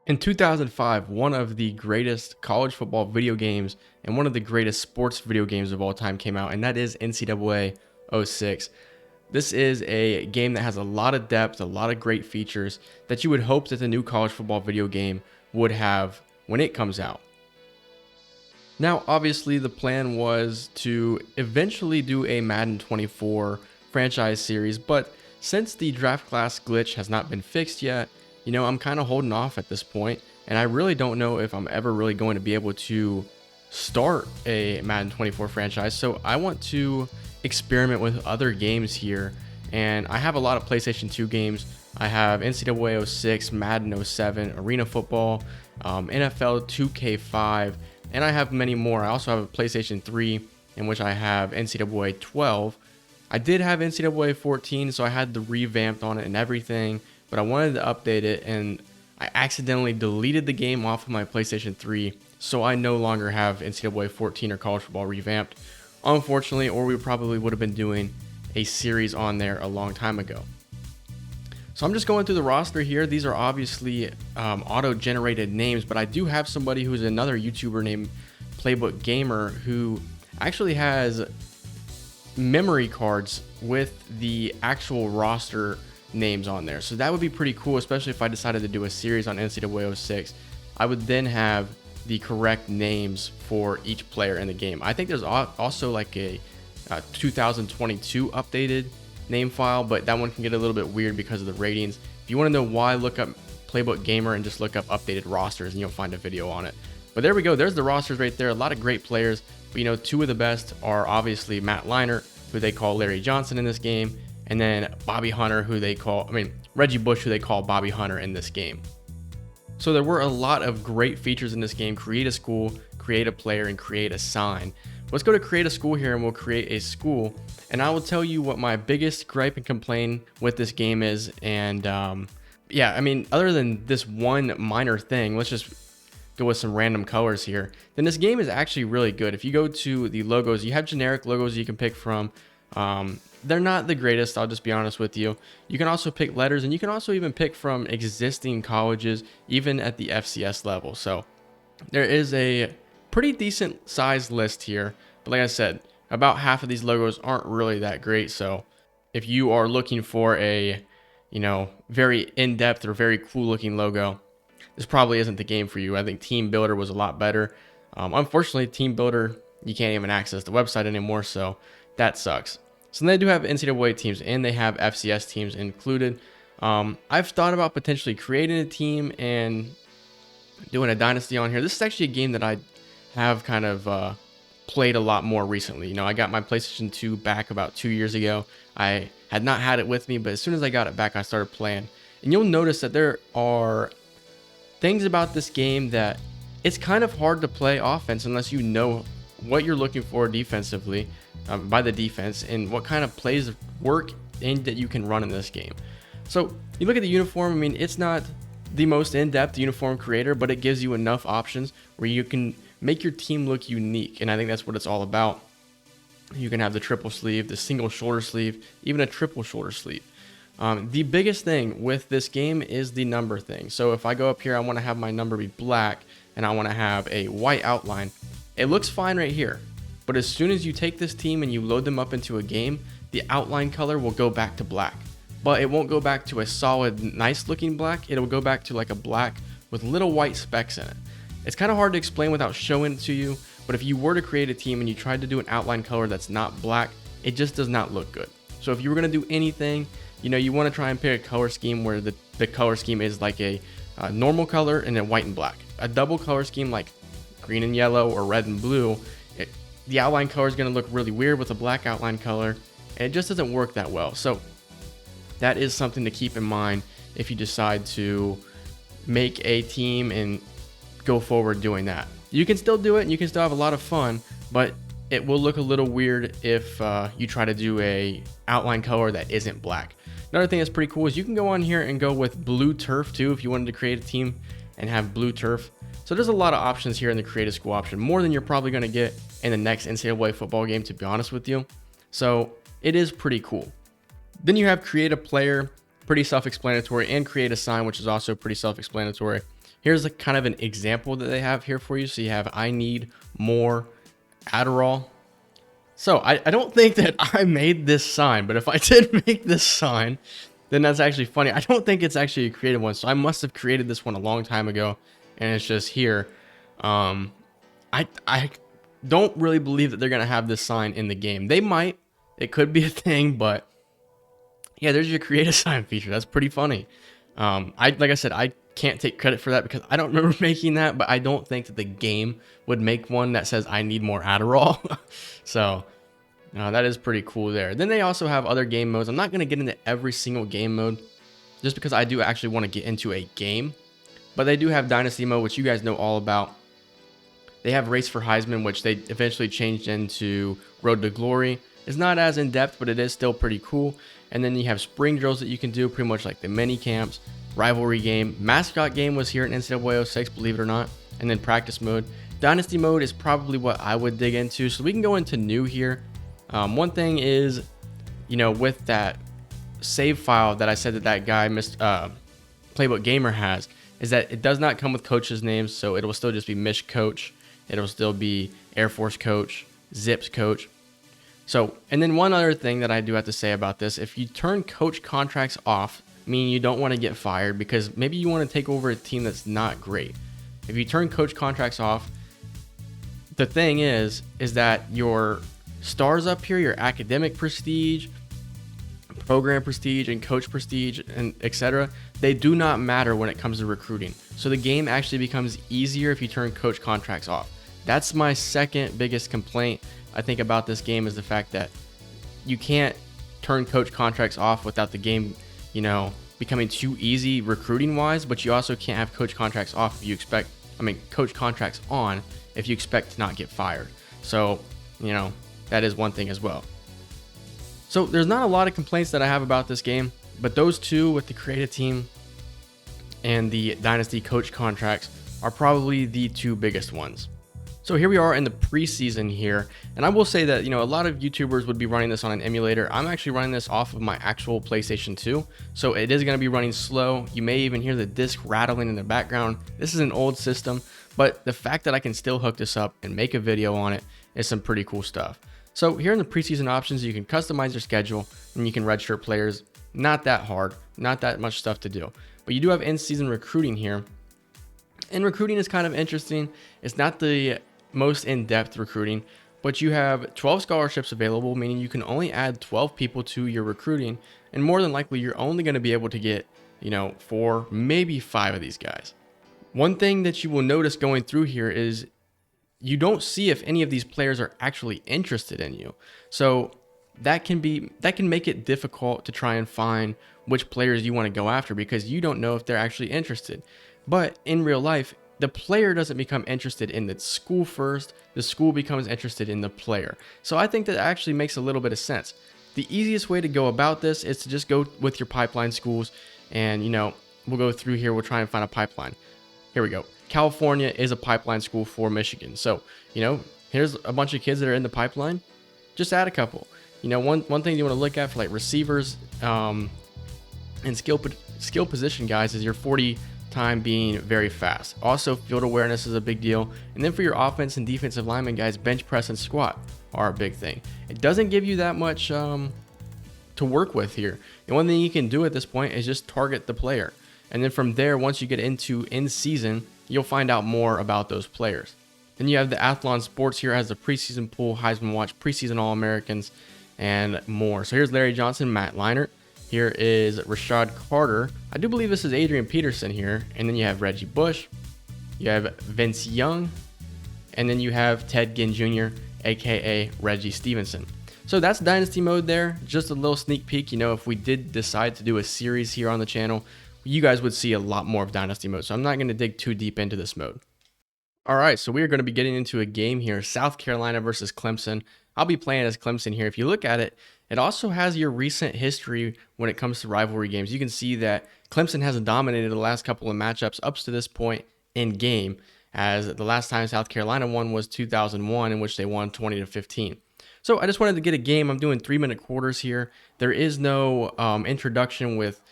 In 2005, one of the greatest college football video games and one of the greatest sports video games of all time came out, and that is NCAA 06. This is a game that has a lot of depth, a lot of great features that you would hope that the new college football video game would have when it comes out. Now, obviously, the plan was to eventually do a Madden 24 franchise series, but since the draft class glitch has not been fixed yet, I'm kind of holding off at this point, and I really don't know if I'm ever really going to be able to start a Madden 24 franchise. So I want to experiment with other games here, and I have a lot of PlayStation 2 games. I have NCAA 06, Madden 07, Arena Football, NFL 2K5, and I have many more. I also have a PlayStation 3 in which I have NCAA 12. I did have NCAA 14, so I had the revamped on it and everything, but I wanted to update it, and I accidentally deleted the game off of my PlayStation 3, so I no longer have NCAA 14 or college football revamped, unfortunately, or we probably would have been doing a series on there a long time ago. So I'm just going through the roster here. These are obviously auto-generated names, but I do have somebody who's another YouTuber named Playbook Gamer who actually has memory cards with the actual roster names on there. So that would be pretty cool, especially if I decided to do a series on NCAA 06. I would then have the correct names for each player in the game. I think there's also like a 2022 updated name file, but that one can get a little bit weird because of the ratings. If you want to know why, look up Playbook Gamer and just look up updated rosters and you'll find a video on it. But there we go. There's the rosters right there. A lot of great players. But two of the best are obviously Matt Leinart, who they call Larry Johnson in this game, and then Bobby Hunter, Reggie Bush, who they call Bobby Hunter in this game. So there were a lot of great features in this game. Create a school, create a player, and create a sign. Let's go to create a school here, and we'll create a school. And I will tell you what my biggest gripe and complaint with this game is. And other than this one minor thing, let's just go with some random colors here. Then this game is actually really good. If you go to the logos, you have generic logos you can pick from. They're not the greatest, I'll just be honest with you. You can also pick letters, and you can also even pick from existing colleges, even at the FCS level. So there is a pretty decent sized list here. But like I said, about half of these logos aren't really that great. So if you are looking for a, very in-depth or very cool looking logo, this probably isn't the game for you. I think Team Builder was a lot better. Unfortunately, Team Builder, you can't even access the website anymore, so that sucks. So they do have NCAA teams, and they have FCS teams included. I've thought about potentially creating a team and doing a Dynasty on here. This is actually a game that I have kind of played a lot more recently. I got my PlayStation 2 back about 2 years ago. I had not had it with me, but as soon as I got it back, I started playing. And you'll notice that there are things about this game that it's kind of hard to play offense unless you know what you're looking for defensively by the defense and what kind of plays work and that you can run in this game. So you look at the uniform. It's not the most in-depth uniform creator, but it gives you enough options where you can make your team look unique, and I think that's what it's all about. You can have the triple sleeve, the single shoulder sleeve, even a triple shoulder sleeve. The biggest thing with this game is the number thing. So if I go up here, I want to have my number be black, and I want to have a white outline. It looks fine right here, but as soon as you take this team and you load them up into a game, the outline color will go back to black. But it won't go back to a solid, nice looking black. It'll go back to like a black with little white specks in it. It's kind of hard to explain without showing it to you, but if you were to create a team and you tried to do an outline color that's not black, it just does not look good. So if you were going to do anything, you want to try and pick a color scheme where the color scheme is like a normal color and then white and black. A double color scheme like green and yellow or red and blue, the outline color is going to look really weird with a black outline color, and it just doesn't work that well. So that is something to keep in mind if you decide to make a team and go forward doing that. You can still do it and you can still have a lot of fun, but it will look a little weird if you try to do a outline color that isn't black. Another thing that's pretty cool is you can go on here and go with blue turf too if you wanted to create a team and have blue turf. So there's a lot of options here in the create a school option, more than you're probably going to get in the next NCAA football game, to be honest with you. So it is pretty cool. Then you have create a player. pretty self-explanatory, and create a sign, which is also pretty self-explanatory. Here's a kind of an example that they have here for you. So you have, I need more Adderall. So I don't think that I made this sign, but if I did make this sign, then that's actually funny. I don't think it's actually a creative one. So I must have created this one a long time ago, and it's just here. I don't really believe that they're going to have this sign in the game. They might. It could be a thing, but yeah, there's your create a sign feature. That's pretty funny. Like I said, I can't take credit for that because I don't remember making that, but I don't think that the game would make one that says I need more Adderall. So that is pretty cool there. Then they also have other game modes. I'm not going to get into every single game mode just because I do actually want to get into a game, but they do have Dynasty mode, which you guys know all about. They have Race for Heisman, which they eventually changed into Road to Glory. It's not as in-depth, but it is still pretty cool. And then you have spring drills that you can do, pretty much like the mini camps, rivalry game. Mascot game was here in NCAA 06, believe it or not. And then practice mode. Dynasty mode is probably what I would dig into. So we can go into new here. One thing is, with that save file that I said that guy, Playbook Gamer has, is that it does not come with coaches' names. So it will still just be Mich Coach. It'll still be Air Force Coach, Zips Coach. So, and then one other thing that I do have to say about this, if you turn coach contracts off, meaning you don't want to get fired because maybe you want to take over a team that's not great. If you turn coach contracts off, the thing is that your stars up here, your academic prestige, program prestige, and coach prestige, and etc., they do not matter when it comes to recruiting. So the game actually becomes easier if you turn coach contracts off. That's my second biggest complaint I think about this game, is the fact that you can't turn coach contracts off without the game, becoming too easy recruiting wise, but you also can't have coach contracts off if you expect, coach contracts on if you expect to not get fired. So, that is one thing as well. So there's not a lot of complaints that I have about this game, but those two with the creative team and the Dynasty coach contracts are probably the two biggest ones. So here we are in the preseason here, and I will say that, a lot of YouTubers would be running this on an emulator. I'm actually running this off of my actual PlayStation 2, so it is going to be running slow. You may even hear the disc rattling in the background. This is an old system, but the fact that I can still hook this up and make a video on it is some pretty cool stuff. So here in the preseason options, you can customize your schedule and you can redshirt players. Not that hard, not that much stuff to do, but you do have in-season recruiting here. And recruiting is kind of interesting. It's not the most in-depth recruiting, but you have 12 scholarships available, meaning you can only add 12 people to your recruiting, and more than likely you're only going to be able to get 4, maybe 5 of these guys. One thing that you will notice going through here is you don't see if any of these players are actually interested in you, so that can make it difficult to try and find which players you want to go after, because you don't know if they're actually interested. But in real life, the player doesn't become interested in the school first, the school becomes interested in the player. So I think that actually makes a little bit of sense. The easiest way to go about this is to just go with your pipeline schools, and we'll go through here, we'll try and find a pipeline. Here we go. California is a pipeline school for Michigan. So, here's a bunch of kids that are in the pipeline. Just add a couple. One thing you want to look at for like receivers and skill position guys is your 40 time being very fast. Also, field awareness is a big deal. And then for your offense and defensive lineman guys, bench press and squat are a big thing. It doesn't give you that much to work with here. The one thing you can do at this point is just target the player. And then from there, once you get into in-season, you'll find out more about those players. Then you have the Athlon Sports here as the preseason pool, Heisman Watch, preseason All-Americans, and more. So here's Larry Johnson, Matt Leinart. Here is Rashad Carter. I do believe this is Adrian Peterson here. And then you have Reggie Bush. You have Vince Young. And then you have Ted Ginn Jr., aka Reggie Stevenson. So that's Dynasty mode there. Just a little sneak peek. If we did decide to do a series here on the channel, you guys would see a lot more of Dynasty mode. So I'm not going to dig too deep into this mode. All right, so we are going to be getting into a game here, South Carolina versus Clemson. I'll be playing as Clemson here. If you look at it, it also has your recent history when it comes to rivalry games. You can see that Clemson has dominated the last couple of matchups up to this point in game, as the last time South Carolina won was 2001, in which they won 20-15. So I just wanted to get a game. I'm doing 3-minute quarters here. There is no introduction with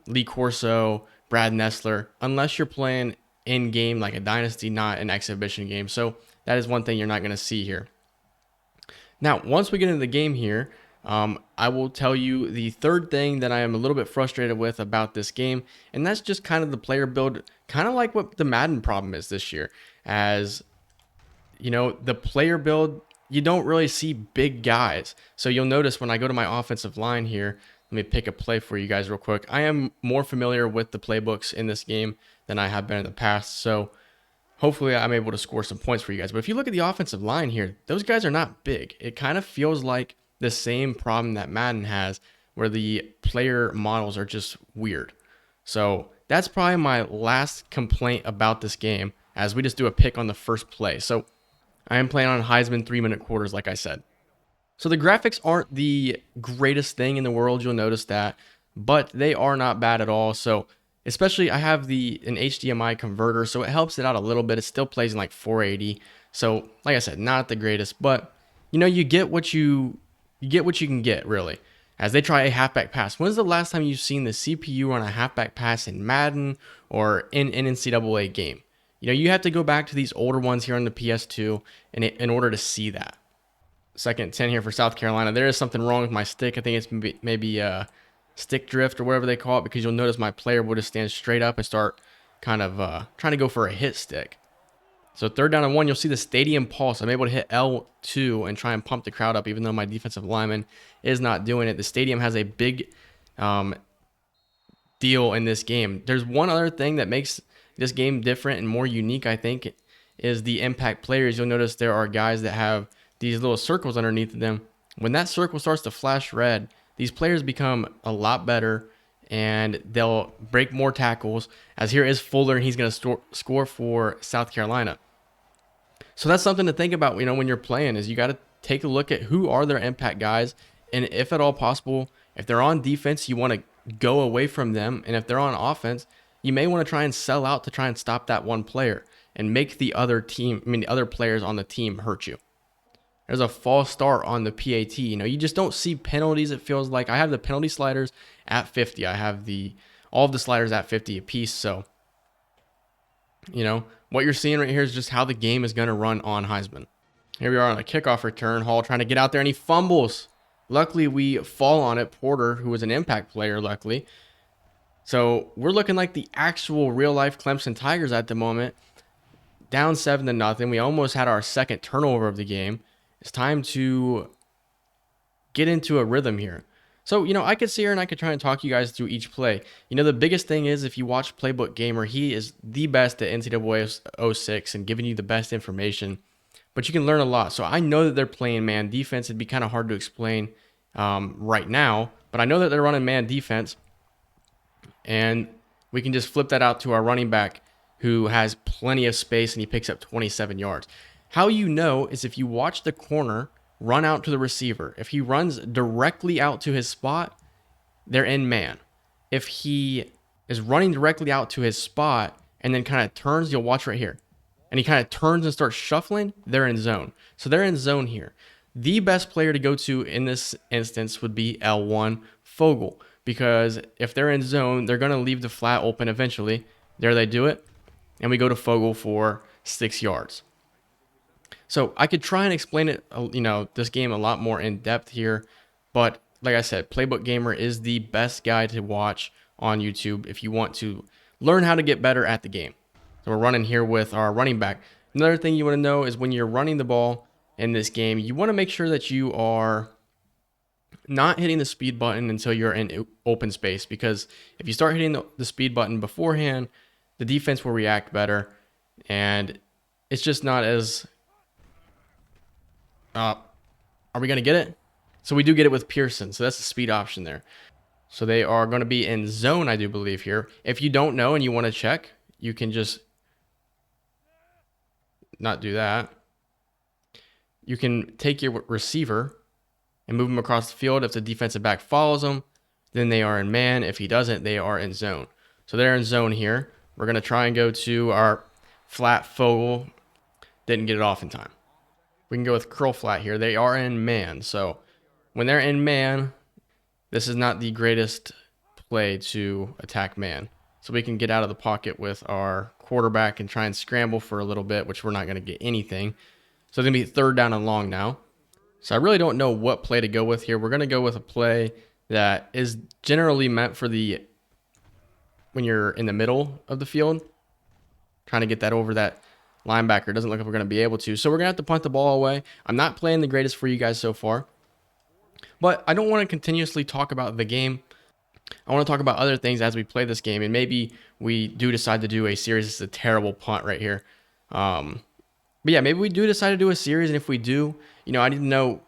Lee Corso, Brad Nessler, unless you're playing in game like a Dynasty, not an exhibition game. So that is one thing you're not going to see here. Now, once we get into the game here, I will tell you the third thing that I am a little bit frustrated with about this game, and that's just kind of the player build, kind of like what the Madden problem is this year. As you know, the player build, you don't really see big guys. So you'll notice when I go to my offensive line here, let me pick a play for you guys real quick. I am more familiar with the playbooks in this game than I have been in the past. So hopefully I'm able to score some points for you guys. But if you look at the offensive line here, those guys are not big. It kind of feels like the same problem that Madden has, where the player models are just weird. So that's probably my last complaint about this game, as we just do a pick on the first play. So I am playing on Heisman 3-minute quarters, like I said. So the graphics aren't the greatest thing in the world, you'll notice that, but they are not bad at all. So especially I have an HDMI converter, so it helps it out a little bit. It still plays in like 480. So like I said, not the greatest, but you know, you get what you can get, really. As they try a halfback pass. When's the last time you've seen the CPU run a halfback pass in Madden or in an NCAA game? You know, you have to go back to these older ones here on the PS2 in order to see that. 2nd and 10 here for South Carolina. There is something wrong with my stick. I think it's maybe stick drift or whatever they call it, because you'll notice my player will just stand straight up and start kind of trying to go for a hit stick. So 3rd down and 1, you'll see the stadium pulse. I'm able to hit L2 and try and pump the crowd up, even though my defensive lineman is not doing it. The stadium has a big deal in this game. There's one other thing that makes this game different and more unique, I think, is the impact players. You'll notice there are guys that have these little circles underneath them. When that circle starts to flash red, these players become a lot better and they'll break more tackles. As here is Fuller, and he's going to score for South Carolina. So that's something to think about, you know, when you're playing, is you got to take a look at who are their impact guys, and if at all possible, if they're on defense, you want to go away from them, and if they're on offense, you may want to try and sell out to try and stop that one player and make the other players on the team hurt you. There's a false start on the PAT. You know, you just don't see penalties. It feels like I have the penalty sliders at 50. I have all of the sliders at 50 apiece. So, you know, what you're seeing right here is just how the game is going to run on Heisman. Here we are on a kickoff return. Hall trying to get out there, and he fumbles. Luckily, we fall on it. Porter, who was an impact player, luckily. So we're looking like the actual real-life Clemson Tigers at the moment. Down 7-0. We almost had our second turnover of the game. It's time to get into a rhythm here. So, you know, I could sit here and I could try and talk you guys through each play. You know, the biggest thing is, if you watch Playbook Gamer, he is the best at NCAA 06 and giving you the best information. But you can learn a lot. So I know that they're playing man defense. It'd be kind of hard to explain right now. But I know that they're running man defense. And we can just flip that out to our running back, who has plenty of space, and he picks up 27 yards. How you know is if you watch the corner run out to the receiver. If he runs directly out to his spot, they're in man. If he is running directly out to his spot and then kind of turns, you'll watch right here, and he kind of turns and starts shuffling, they're in zone. So they're in zone here. The best player to go to in this instance would be L1 Fogel, because if they're in zone, they're going to leave the flat open eventually. There they do it, and we go to Fogel for 6 yards. So I could try and explain it, you know, this game a lot more in depth here, but like I said, Playbook Gamer is the best guy to watch on YouTube if you want to learn how to get better at the game. So we're running here with our running back. Another thing you want to know is when you're running the ball in this game, you want to make sure that you are not hitting the speed button until you're in open space, because if you start hitting the speed button beforehand, the defense will react better, and it's just not as... are we going to get it? So we do get it with Pearson. So that's the speed option there. So they are going to be in zone, I do believe, here. If you don't know and you want to check, you can just not do that. You can take your receiver and move him across the field. If the defensive back follows him, then they are in man. If he doesn't, they are in zone. So they're in zone here. We're going to try and go to our flat Fogel. Didn't get it off in time. We can go with curl flat here. They are in man. So when they're in man, this is not the greatest play to attack man. So we can get out of the pocket with our quarterback and try and scramble for a little bit, which we're not going to get anything. So it's going to be third down and long now. So I really don't know what play to go with here. We're going to go with a play that is generally meant for when you're in the middle of the field, trying to get that over that linebacker. Doesn't look like we're going to be able to. So we're going to have to punt the ball away. I'm not playing the greatest for you guys so far, but I don't want to continuously talk about the game. I want to talk about other things as we play this game, and maybe we do decide to do a series. This is a terrible punt right here. But yeah, maybe we do decide to do a series, and if we do, I need to know.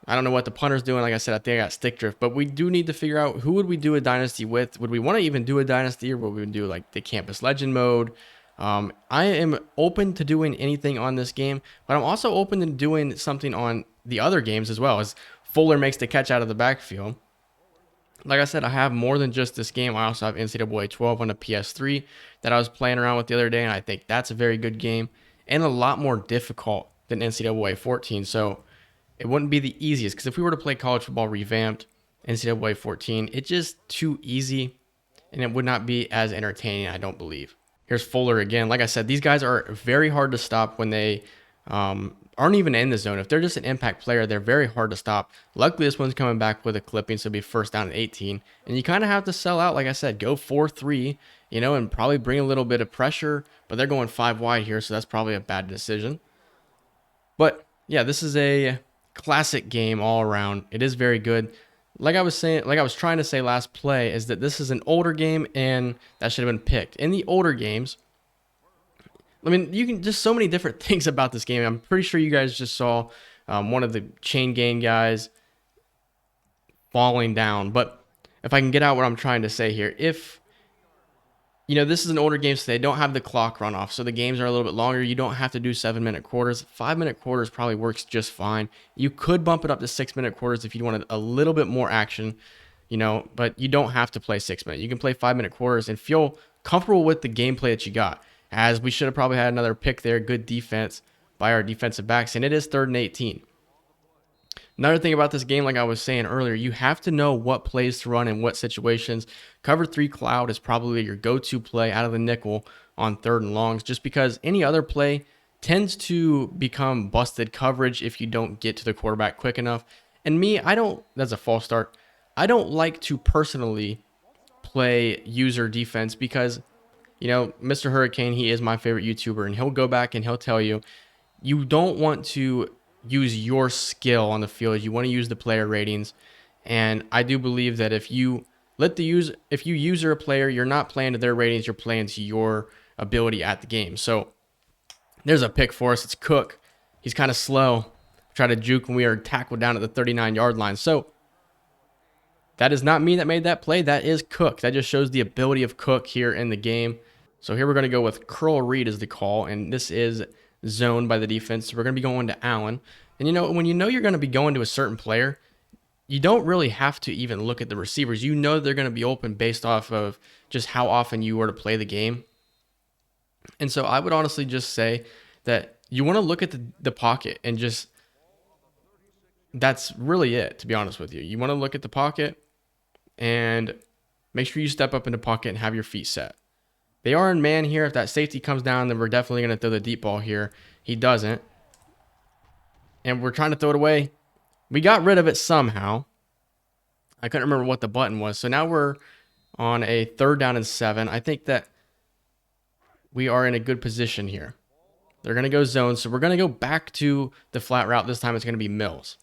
I don't know what the punter's doing. Like I said, I think I got stick drift, but we do need to figure out who would we do a dynasty with. Would we want to even do a dynasty, or would we do like the campus legend mode? I am open to doing anything on this game, but I'm also open to doing something on the other games as well, as Fuller makes the catch out of the backfield. Like I said, I have more than just this game. I also have NCAA 12 on the PS3 that I was playing around with the other day, and I think that's a very good game and a lot more difficult than NCAA 14. So it wouldn't be the easiest, because if we were to play college football revamped NCAA 14, it's just too easy and it would not be as entertaining, I don't believe. Here's Fuller again. Like I said, these guys are very hard to stop when they aren't even in the zone. If they're just an impact player, they're very hard to stop. Luckily, this one's coming back with a clipping, so it'll be first down at 18. And you kind of have to sell out, like I said, go 4-3, and probably bring a little bit of pressure. But they're going 5 wide here, so that's probably a bad decision. But yeah, this is a classic game all around. It is very good. Like I was trying to say last play, is that this is an older game, and that should have been picked. In the older games, I mean, you can just so many different things about this game. I'm pretty sure you guys just saw one of the chain gang guys falling down. But if I can get out what I'm trying to say here, if this is an older game, so they don't have the clock run off, so the games are a little bit longer. You don't have to do 7-minute quarters. 5-minute quarters probably works just fine. You could bump it up to 6-minute quarters if you wanted a little bit more action, but you don't have to play 6-minute. You can play 5-minute quarters and feel comfortable with the gameplay that you got. As we should have probably had another pick there. Good defense by our defensive backs, and it is 3rd and 18. Another thing about this game, like I was saying earlier, you have to know what plays to run in what situations. Cover 3 cloud is probably your go-to play out of the nickel on 3rd and longs, just because any other play tends to become busted coverage if you don't get to the quarterback quick enough. And that's a false start. I don't like to personally play user defense because Mr. Hurricane, he is my favorite YouTuber, and he'll go back and he'll tell you, you don't want to use your skill on the field. You want to use the player ratings. And I do believe that if you user a player, you're not playing to their ratings, you're playing to your ability at the game. So there's a pick for us. It's Cook. He's kind of slow. Try to juke, and we are tackled down at the 39-yard line. So that is not me that made that play. That is Cook. That just shows the ability of Cook here in the game. So here we're going to go with curl read as the call, and this is zoned by the defense. So we're going to be going to Allen. And when you're going to be going to a certain player, you don't really have to even look at the receivers. They're going to be open based off of just how often you were to play the game. And so I would honestly just say that you want to look at the pocket, and just that's really it, to be honest with you. You want to look at the pocket and make sure you step up in the pocket and have your feet set. They are in man here. If that safety comes down, then we're definitely going to throw the deep ball here. He doesn't. And we're trying to throw it away. We got rid of it somehow. I couldn't remember what the button was. So now we're on a 3rd down and 7. I think that we are in a good position here. They're going to go zone. So we're going to go back to the flat route. This time it's going to be Mills.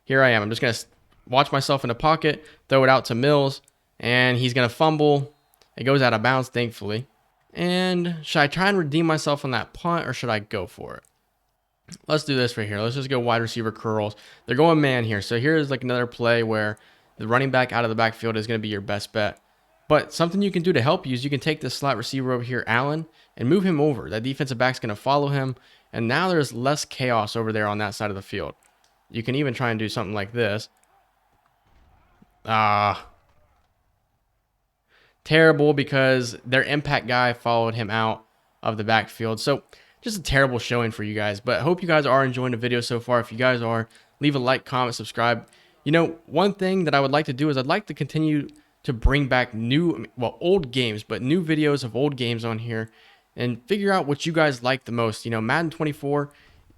Here I am. I'm just going to watch myself in the pocket, throw it out to Mills, and he's going to fumble. It goes out of bounds, thankfully. And should I try and redeem myself on that punt, or should I go for it? Let's do this right here. Let's just go wide receiver curls. They're going man here. So here's like another play where the running back out of the backfield is going to be your best bet. But something you can do to help you is you can take this slot receiver over here, Allen, and move him over. That defensive back's going to follow him. And now there's less chaos over there on that side of the field. You can even try and do something like this. Terrible, because their impact guy followed him out of the backfield. So just a terrible showing for you guys. But I hope you guys are enjoying the video so far. If you guys are, leave a like, comment, subscribe. One thing that I would like to do is I'd like to continue to bring back new, well, old games, but new videos of old games on here and figure out what you guys like the most. Madden 24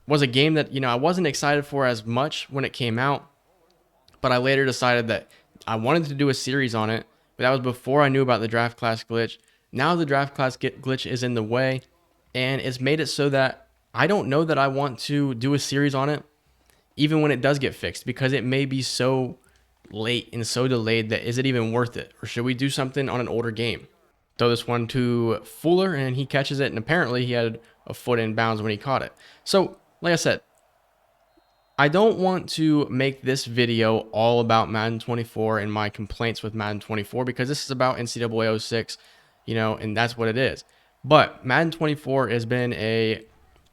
was a game that, I wasn't excited for as much when it came out, but I later decided that I wanted to do a series on it, but that was before I knew about the draft class glitch. Now the draft class glitch is in the way, and it's made it so that I don't know that I want to do a series on it, even when it does get fixed, because it may be so late and so delayed that is it even worth it? Or should we do something on an older game? Throw this one to Fuller, and he catches it, and apparently he had a foot in bounds when he caught it. So, like I said, I don't want to make this video all about Madden 24 and my complaints with Madden 24, because this is about NCAA 06, and that's what it is. But Madden 24 has been a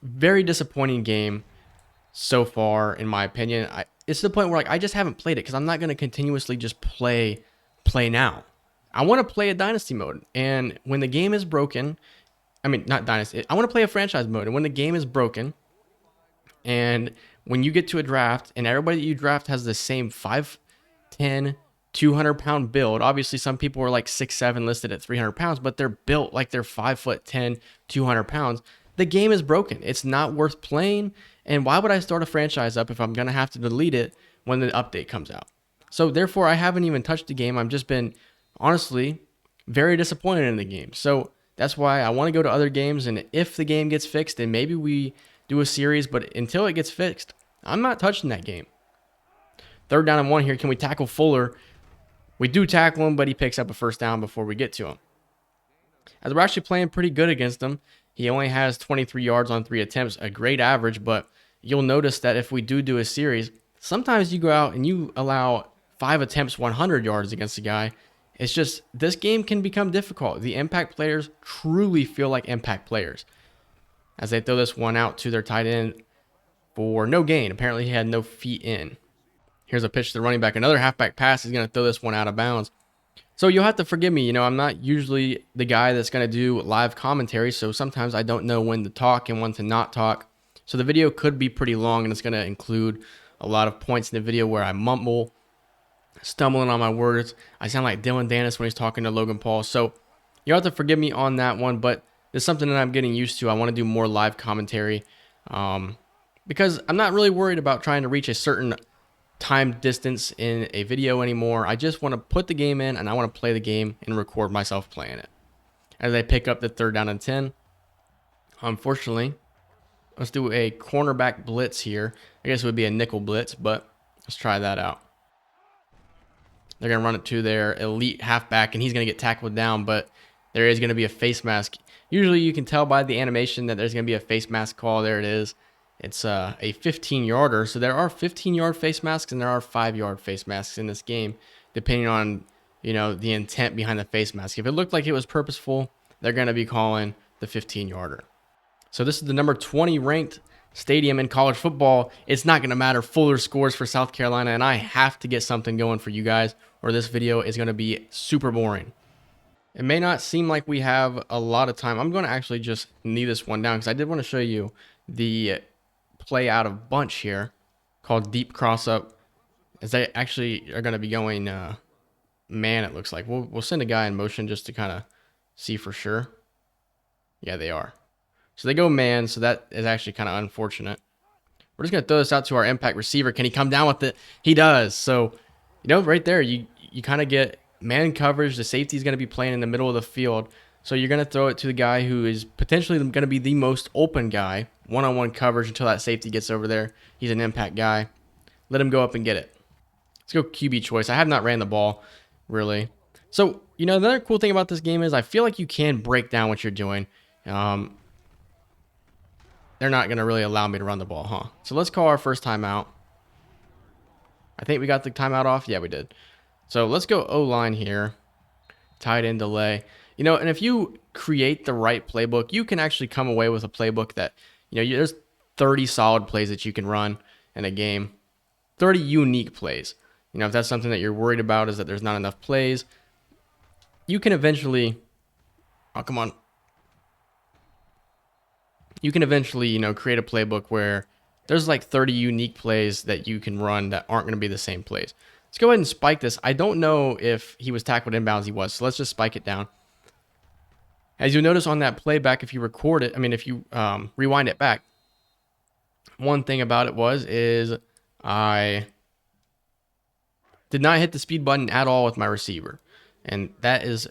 very disappointing game so far, in my opinion. It's to the point where I just haven't played it because I'm not going to continuously just play now. I want to play a Dynasty mode, and when the game is broken, I mean, not Dynasty, I want to play a franchise mode, and when the game is broken, and when you get to a draft and everybody that you draft has the same 5'10", 200-pound build, obviously some people are like 6'7", listed at 300 pounds, but they're built like they're 5'10", 200 pounds. The game is broken. It's not worth playing. And why would I start a franchise up if I'm going to have to delete it when the update comes out? So therefore, I haven't even touched the game. I've just been, honestly, very disappointed in the game. So that's why I want to go to other games. And if the game gets fixed, then maybe we do a series. But until it gets fixed, I'm not touching that game. 3rd down and 1 here. Can we tackle Fuller? We do tackle him, but he picks up a 1st down before we get to him. As we're actually playing pretty good against him. He only has 23 yards on 3 attempts, a great average, but you'll notice that if we do a series, sometimes you go out and you allow 5 attempts, 100 yards against a guy. It's just, this game can become difficult. The impact players truly feel like impact players. As they throw this one out to their tight end for no gain. Apparently he had no feet in. Here's a pitch to the running back. Another halfback pass. He's going to throw this one out of bounds. So you'll have to forgive me. I'm not usually the guy that's going to do live commentary, so sometimes I don't know when to talk and when to not talk. So the video could be pretty long, and it's going to include a lot of points in the video where I mumble, stumbling on my words. I sound like Dylan Dennis when he's talking to Logan Paul. So you'll have to forgive me on that one, but it's something that I'm getting used to. I want to do more live commentary because I'm not really worried about trying to reach a certain time distance in a video anymore. I just want to put the game in, and I want to play the game and record myself playing it. As I pick up the 3rd down and 10. Unfortunately, let's do a cornerback blitz here. I guess it would be a nickel blitz, but let's try that out. They're going to run it to their elite halfback, and he's going to get tackled down, but there is going to be a face mask. Usually you can tell by the animation that there's going to be a face mask call. There it is. It's a 15-yarder, so there are 15-yard face masks and there are 5-yard face masks in this game, depending on, the intent behind the face mask. If it looked like it was purposeful, they're going to be calling the 15-yarder. So this is the number 20 ranked stadium in college football. It's not going to matter. Fuller scores for South Carolina, and I have to get something going for you guys, or this video is going to be super boring. It may not seem like we have a lot of time. I'm going to actually just knee this one down because I did want to show you the play out of bunch here called deep cross up, as they actually are going to be going man. It looks like we'll send a guy in motion just to kind of see for sure. Yeah, they are. So they go man, so that is actually kind of unfortunate. We're just going to throw this out to our impact receiver. Can he come down with it? He does. So right there you kind of get man coverage. The safety is going to be playing in the middle of the field, so you're going to throw it to the guy who is potentially going to be the most open guy, one-on-one coverage until that safety gets over there. He's an impact guy. Let him go up and get it. Let's go QB choice. I have not ran the ball, really. So, another cool thing about this game is I feel like you can break down what you're doing. They're not going to really allow me to run the ball, huh? So let's call our first timeout. I think we got the timeout off. Yeah, we did. So let's go O-line here. Tight end delay. And if you create the right playbook, you can actually come away with a playbook that, there's 30 solid plays that you can run in a game. 30 unique plays. If that's something that you're worried about, is that there's not enough plays, you can eventually, you can eventually, create a playbook where there's like 30 unique plays that you can run that aren't going to be the same plays. Let's go ahead and spike this. I don't know if he was tackled inbounds. He was. So let's just spike it down. As you'll notice on that playback, if you record it, if you rewind it back, one thing about it is I did not hit the speed button at all with my receiver. And that is,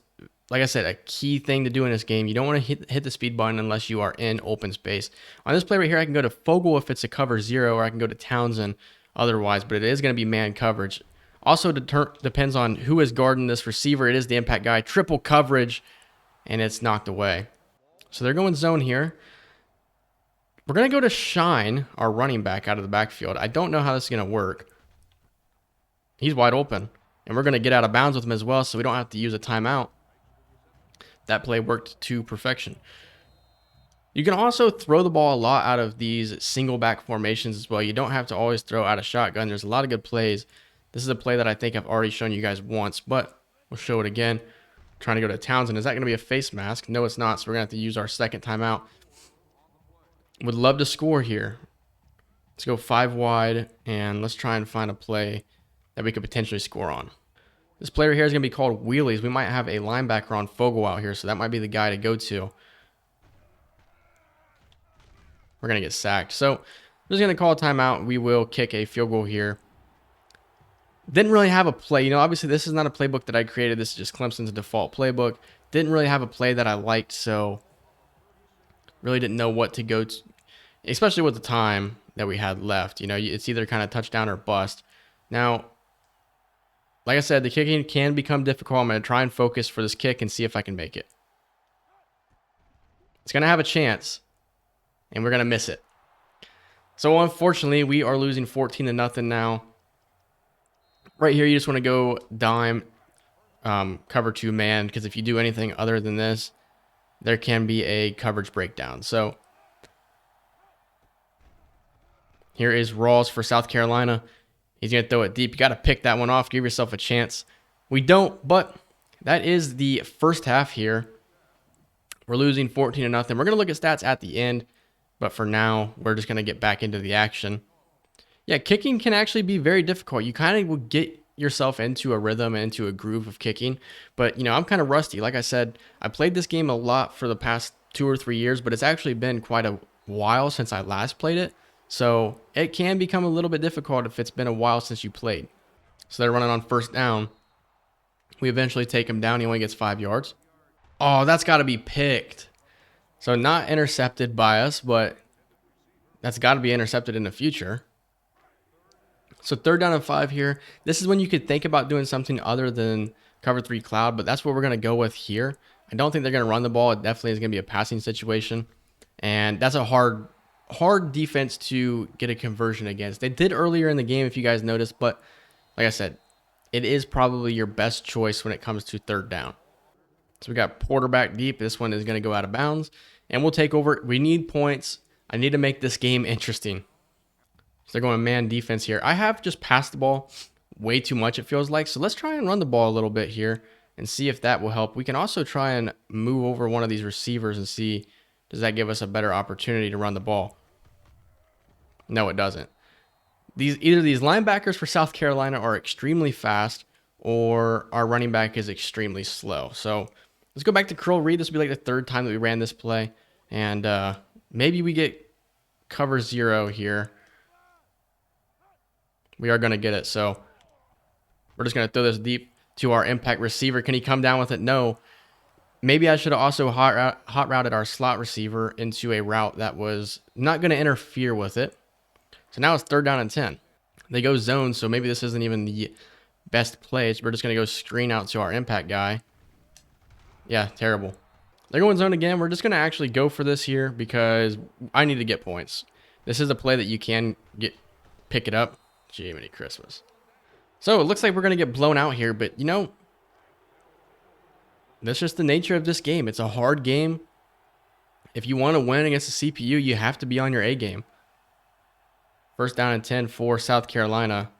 like I said, a key thing to do in this game. You don't want to hit the speed button unless you are in open space. On this play right here, I can go to Fogle if it's a cover 0, or I can go to Townsend otherwise, but it is going to be man coverage. Also depends on who is guarding this receiver. It is the impact guy. Triple coverage, and it's knocked away. So they're going zone here. We're going to go to Shine, our running back, out of the backfield. I don't know how this is going to work. He's wide open, and we're going to get out of bounds with him as well, so we don't have to use a timeout. That play worked to perfection. You can also throw the ball a lot out of these single back formations as well. You don't have to always throw out a shotgun. There's a lot of good plays. This is a play that I think I've already shown you guys once, but we'll show it again. Trying to go to Townsend. Is that going to be a face mask? No, it's not, so we're going to have to use our second timeout. Would love to score here. Let's go 5 wide, and let's try and find a play that we could potentially score on. This player here is going to be called Wheelies. We might have a linebacker on Fogle out here, so that might be the guy to go to. We're going to get sacked. So I'm just going to call a timeout. We will kick a field goal here. Didn't really have a play. You know, obviously this is not a playbook that I created. This is just Clemson's default playbook. Didn't really have a play that I liked, so really didn't know what to go to, especially with the time that we had left. You know, it's either kind of touchdown or bust. Now, like I said, the kicking can become difficult. I'm going to try and focus for this kick and see if I can make it. It's going to have a chance, and we're going to miss it. So unfortunately, we are losing 14-0 now. Right here, you just want to go dime, cover 2 man, because if you do anything other than this, there can be a coverage breakdown. So here is Rawls for South Carolina. He's going to throw it deep. You got to pick that one off. Give yourself a chance. We don't, but that is the first half here. We're losing 14-0. We're going to look at stats at the end, but for now, we're just going to get back into the action. Yeah, kicking can actually be very difficult. You kind of will get yourself into a rhythm and into a groove of kicking, but you know, I'm kind of rusty. Like I said, I played this game a lot for the past 2 or 3 years, but it's actually been quite a while since I last played it. So it can become a little bit difficult if it's been a while since you played. So they're running on first down. We eventually take him down. He only gets 5 yards. Oh, that's got to be picked. So not intercepted by us, but that's got to be intercepted in the future. So 3rd down and 5 here. This is when you could think about doing something other than cover 3 cloud, but that's what we're going to go with here. I don't think they're going to run the ball. It definitely is going to be a passing situation. And that's a hard defense to get a conversion against. They did earlier in the game, if you guys noticed, but like I said, it is probably your best choice when it comes to 3rd down. So we got Porter back deep. This one is going to go out of bounds, and we'll take over. We need points. I need to make this game interesting. So they're going man defense here. I have just passed the ball way too much, it feels like. So let's try and run the ball a little bit here and see if that will help. We can also try and move over one of these receivers and see, does that give us a better opportunity to run the ball? No, it doesn't. Either these linebackers for South Carolina are extremely fast, or our running back is extremely slow. So let's go back to curl read. This will be like the 3rd time that we ran this play. And maybe we get cover 0 here. We are going to get it. So we're just going to throw this deep to our impact receiver. Can he come down with it? No. Maybe I should have also hot routed our slot receiver into a route that was not going to interfere with it. So now it's 3rd down and 10. They go zone, so maybe this isn't even the best play. We're just going to go screen out to our impact guy. Yeah, terrible. They're going zone again. We're just going to actually go for this here because I need to get points. This is a play that you can pick it up. Jiminy Christmas. So it looks like we're going to get blown out here, but you know, that's just the nature of this game. It's a hard game. If you want to win against the CPU, you have to be on your A game. 1st down and 10 for South Carolina.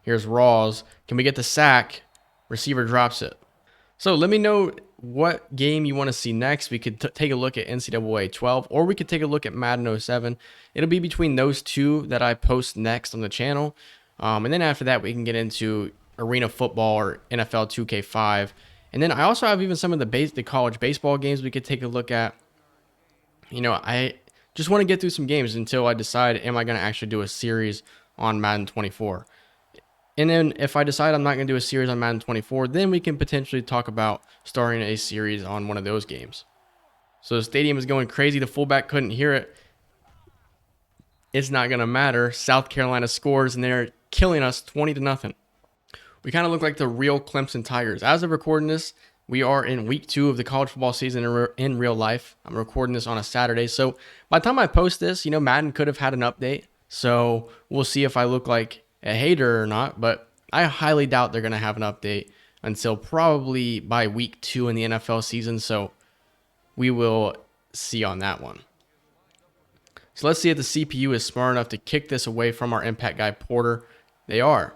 Here's Rawls. Can we get the sack? Receiver drops it. So let me know what game you want to see next, we could take a look at NCAA 12, or we could take a look at Madden 07. It'll be between those two that I post next on the channel. And then after that, we can get into Arena Football or NFL 2K5. And then I also have even some of the college baseball games we could take a look at. I just want to get through some games until I decide, am I going to actually do a series on Madden 24? And then if I decide I'm not going to do a series on Madden 24, then we can potentially talk about starting a series on one of those games. So the stadium is going crazy. The fullback couldn't hear it. It's not going to matter. South Carolina scores, and they're killing us 20-0. We kind of look like the real Clemson Tigers. As of recording this, we are in week 2 of the college football season in real life. I'm recording this on a Saturday. So by the time I post this, Madden could have had an update. So we'll see if I look like a hater or not, but I highly doubt they're going to have an update until probably by week 2 in the NFL season. So we will see on that one. So let's see if the CPU is smart enough to kick this away from our impact guy, Porter. They are.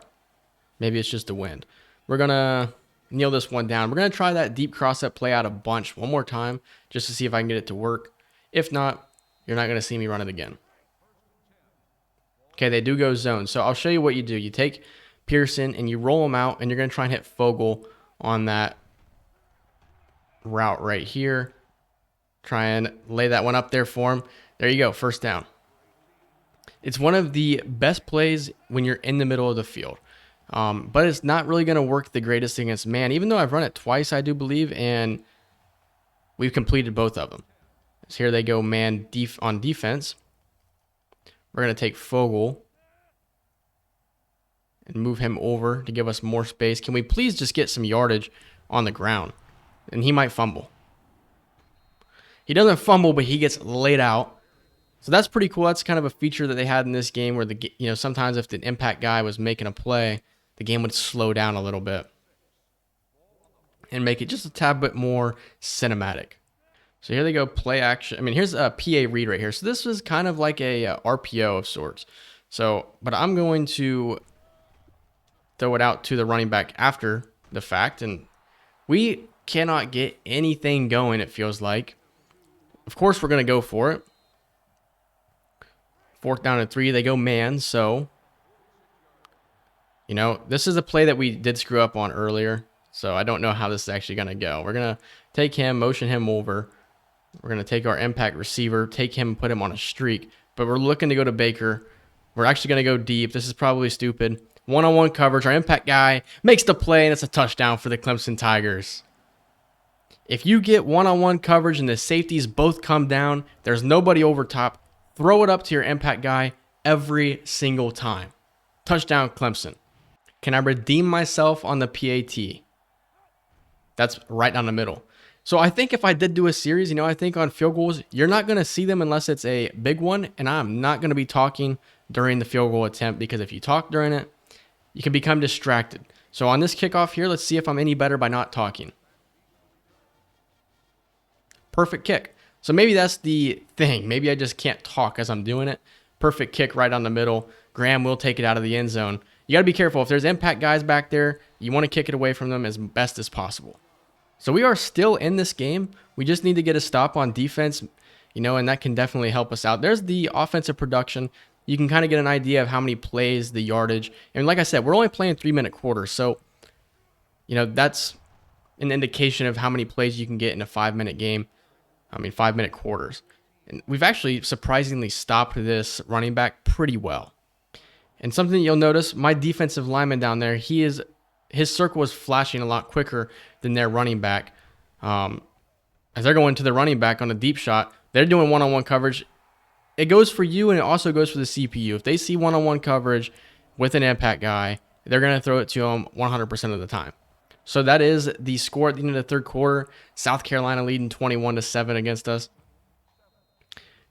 Maybe it's just the wind. We're going to kneel this one down. We're going to try that deep cross-up play out a bunch one more time just to see if I can get it to work. If not, you're not going to see me run it again. Okay, they do go zone. So I'll show you what you do. You take Pearson and you roll him out, and you're going to try and hit Fogel on that route right here. Try and lay that one up there for him. There you go, first down. It's one of the best plays when you're in the middle of the field. But it's not really going to work the greatest against man, even though I've run it twice, I do believe, and we've completed both of them. So here they go, man on defense. We're going to take Fogel and move him over to give us more space. Can we please just get some yardage on the ground? And he might fumble. He doesn't fumble, but he gets laid out. So that's pretty cool. That's kind of a feature that they had in this game where sometimes if the impact guy was making a play, the game would slow down a little bit and make it just a tad bit more cinematic. So here they go, play action. I mean, here's a PA read right here. So this is kind of like a RPO of sorts. But I'm going to throw it out to the running back after the fact, and we cannot get anything going, it feels like. Of course, we're going to go for it. 4th down and 3, they go man, so, this is a play that we did screw up on earlier, so I don't know how this is actually going to go. We're going to take him, motion him over. We're going to take our impact receiver, take him and put him on a streak, but we're looking to go to Baker. We're actually going to go deep. This is probably stupid. One-on-one coverage. Our impact guy makes the play, and it's a touchdown for the Clemson Tigers. If you get one-on-one coverage and the safeties both come down, there's nobody over top, throw it up to your impact guy every single time. Touchdown, Clemson. Can I redeem myself on the PAT? That's right down the middle. So I think if I did do a series, I think on field goals, you're not going to see them unless it's a big one, and I'm not going to be talking during the field goal attempt, because if you talk during it, you can become distracted. So on this kickoff here, let's see if I'm any better by not talking. Perfect kick. So maybe that's the thing. Maybe I just can't talk as I'm doing it. Perfect kick right on the middle. Graham will take it out of the end zone. You got to be careful. If there's impact guys back there, you want to kick it away from them as best as possible. So we are still in this game. We just need to get a stop on defense, and that can definitely help us out. There's the offensive production. You can kind of get an idea of how many plays, the yardage. And like I said, we're only playing 3-minute quarters. So, that's an indication of how many plays you can get in a 5-minute game. 5-minute quarters. And we've actually surprisingly stopped this running back pretty well. And something you'll notice, my defensive lineman down there, his circle is flashing a lot quicker than their running back. As they're going to the running back on a deep shot, they're doing one-on-one coverage. It goes for you, and it also goes for the CPU. If they see one-on-one coverage with an impact guy, they're going to throw it to them 100% of the time. So that is the score at the end of the third quarter. South Carolina leading 21-7 against us.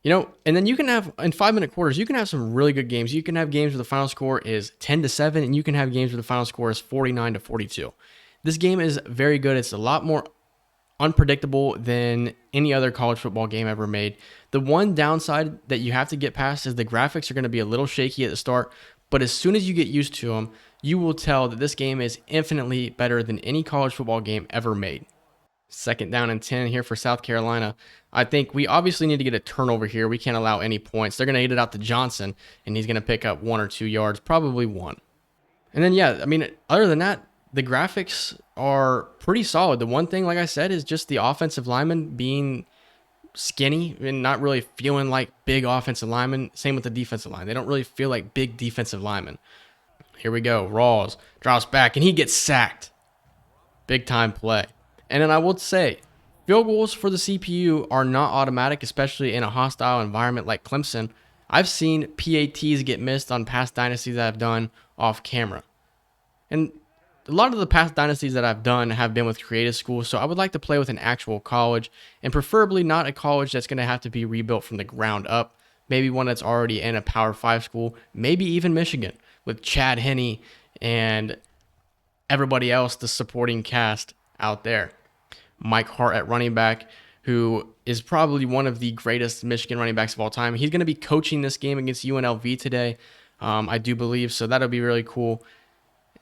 And then you can have, in 5-minute quarters, you can have some really good games. You can have games where the final score is 10-7, and you can have games where the final score is 49-42. This game is very good. It's a lot more unpredictable than any other college football game ever made. The one downside that you have to get past is the graphics are going to be a little shaky at the start, but as soon as you get used to them, you will tell that this game is infinitely better than any college football game ever made. Second down and 10 here for South Carolina. I think we obviously need to get a turnover here. We can't allow any points. They're going to get it out to Johnson, and he's going to pick up 1 or 2 yards, probably 1. And then, yeah, I mean, other than that, the graphics are pretty solid. The one thing, like I said, is just the offensive linemen being skinny and not really feeling like big offensive linemen. Same with the defensive line. They don't really feel like big defensive linemen. Here we go. Rawls drops back, and he gets sacked. Big time play. And then I will say, field goals for the CPU are not automatic, especially in a hostile environment like Clemson. I've seen PATs get missed on past dynasties that I've done off camera. And a lot of the past dynasties that I've done have been with creative schools, so I would like to play with an actual college, and preferably not a college that's going to have to be rebuilt from the ground up. Maybe one that's already in a Power 5 school, maybe even Michigan, with Chad Henne and everybody else, the supporting cast out there. Mike Hart at running back, who is probably one of the greatest Michigan running backs of all time. He's going to be coaching this game against UNLV today, I do believe, so that'll be really cool.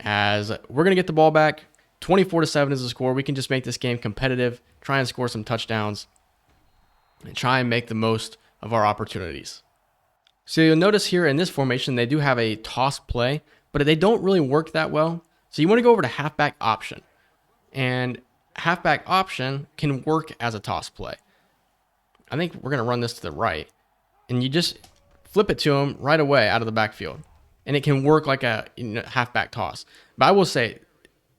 As we're going to get the ball back, 24-7 is the score. We can just make this game competitive, try and score some touchdowns, and try and make the most of our opportunities. So you'll notice here in this formation, they do have a toss play, but they don't really work that well. So you want to go over to halfback option. And halfback option can work as a toss play. I think we're going to run this to the right, and you just flip it to him right away out of the backfield, and it can work like a halfback toss. But I will say,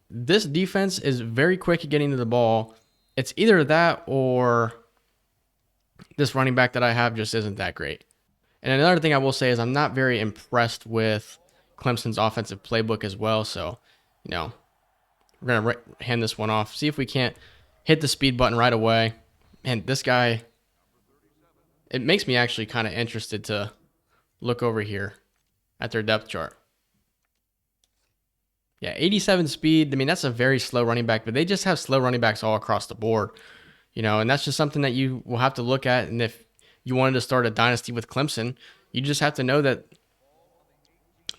this defense is very quick at getting to the ball. It's either that or this running back that I have just isn't that great. And another thing I will say is I'm not very impressed with Clemson's offensive playbook as well. So, we're going to hand this one off. See if we can't hit the speed button right away. And this guy, it makes me actually kind of interested to look over here at their depth chart. Yeah, 87 speed. I mean, that's a very slow running back, but they just have slow running backs all across the board, and that's just something that you will have to look at. And if you wanted to start a dynasty with Clemson, you just have to know that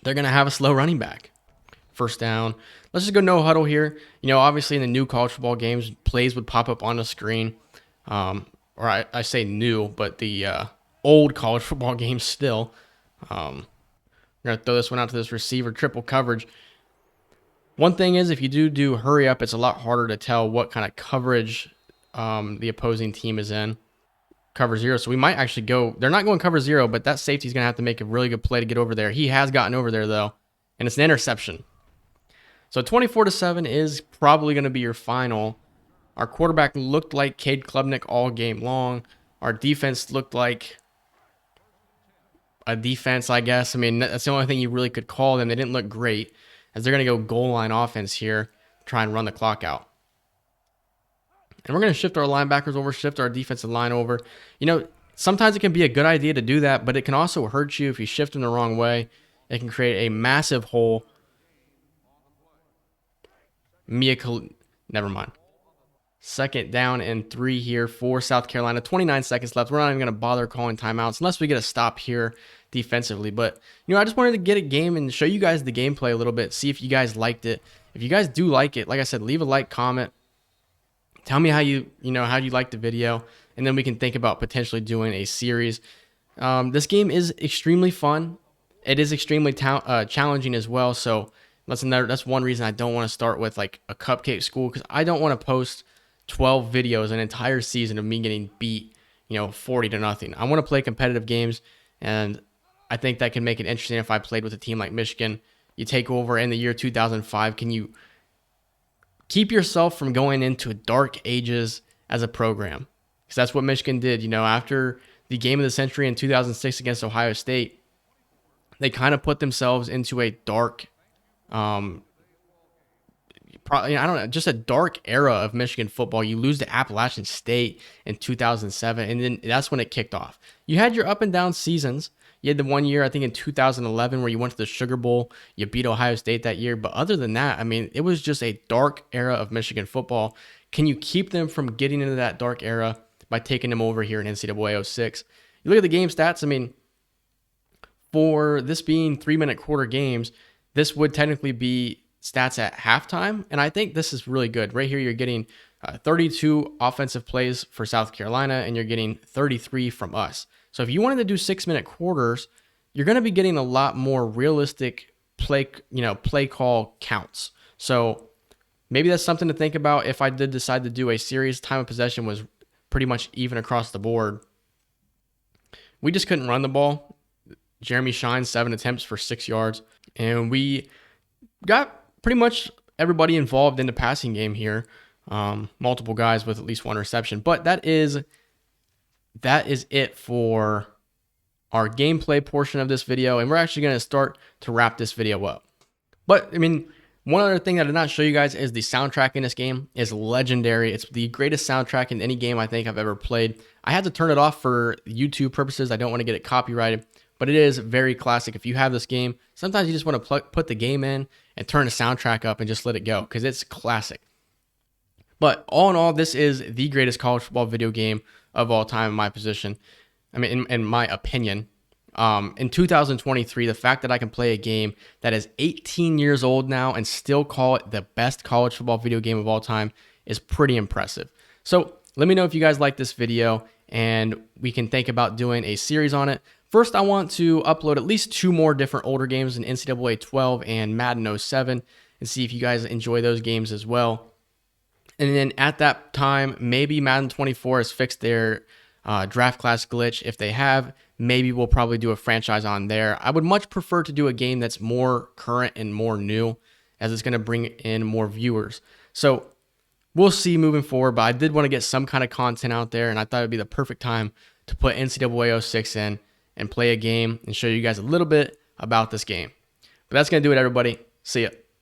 they're going to have a slow running back. First down. Let's just go no huddle here. Obviously in the new college football games, plays would pop up on the screen. Or I say new, but the old college football games still. We're going to throw this one out to this receiver, triple coverage. One thing is, if you do hurry up, it's a lot harder to tell what kind of coverage the opposing team is in. Cover 0. So we might actually go, they're not going cover 0, but that safety's going to have to make a really good play to get over there. He has gotten over there, though, and it's an interception. So 24-7 is probably going to be your final. Our quarterback looked like Cade Klubnik all game long. Our defense looked like a defense, I guess. I mean, that's the only thing you really could call them. They didn't look great, as they're going to go goal line offense here, try and run the clock out. And we're going to shift our linebackers over, shift our defensive line over. Sometimes it can be a good idea to do that, but it can also hurt you if you shift them the wrong way. It can create a massive hole. Never mind. Second down and 3 here for South Carolina. 29 seconds left. We're not even going to bother calling timeouts unless we get a stop here defensively. But, I just wanted to get a game and show you guys the gameplay a little bit, see if you guys liked it. If you guys do like it, like I said, leave a like, comment. Tell me how you like the video, and then we can think about potentially doing a series. This game is extremely fun. It is extremely challenging as well. So that's one reason I don't want to start with like a cupcake school, because I don't want to post 12 videos an entire season of me getting beat, 40-0. I want to play competitive games, and I think that can make it interesting if I played with a team like Michigan. You take over in the year 2005. Can you keep yourself from going into dark ages as a program? Because that's what Michigan did. After the game of the century in 2006 against Ohio State, they kind of put themselves into a dark, just a dark era of Michigan football. You lose to Appalachian State in 2007, and then that's when it kicked off. You had your up and down seasons. You had the one year, I think in 2011, where you went to the Sugar Bowl. You beat Ohio State that year. But other than that, I mean, it was just a dark era of Michigan football. Can you keep them from getting into that dark era by taking them over here in NCAA 06? You look at the game stats. I mean, for this being 3-minute quarter games, this would technically be stats at halftime. And I think this is really good. Right here, you're getting 32 offensive plays for South Carolina, and you're getting 33 from us. So if you wanted to do 6-minute quarters, you're going to be getting a lot more realistic play call counts. So maybe that's something to think about. If I did decide to do a series, time of possession was pretty much even across the board. We just couldn't run the ball. Jeremy Shine, 7 attempts for 6 yards. And we got pretty much everybody involved in the passing game here. Multiple guys with at least 1 reception. But that is it for our gameplay portion of this video. And we're actually going to start to wrap this video up. But, I mean, one other thing that I did not show you guys is the soundtrack in this game is legendary. It's the greatest soundtrack in any game I think I've ever played. I had to turn it off for YouTube purposes. I don't want to get it copyrighted, but it is very classic. If you have this game, sometimes you just want to put the game in and turn the soundtrack up and just let it go because it's classic. But all in all, this is the greatest college football video game of all time in my position. I mean, in my opinion. In 2023, the fact that I can play a game that is 18 years old now and still call it the best college football video game of all time is pretty impressive. So let me know if you guys like this video and we can think about doing a series on it. First, I want to upload at least 2 more different older games in NCAA 12 and Madden 07 and see if you guys enjoy those games as well. And then at that time, maybe Madden 24 has fixed their draft class glitch. If they have, maybe we'll probably do a franchise on there. I would much prefer to do a game that's more current and more new, as it's going to bring in more viewers. So we'll see moving forward, but I did want to get some kind of content out there, and I thought it'd be the perfect time to put NCAA 06 in and play a game and show you guys a little bit about this game. But that's going to do it, everybody. See ya.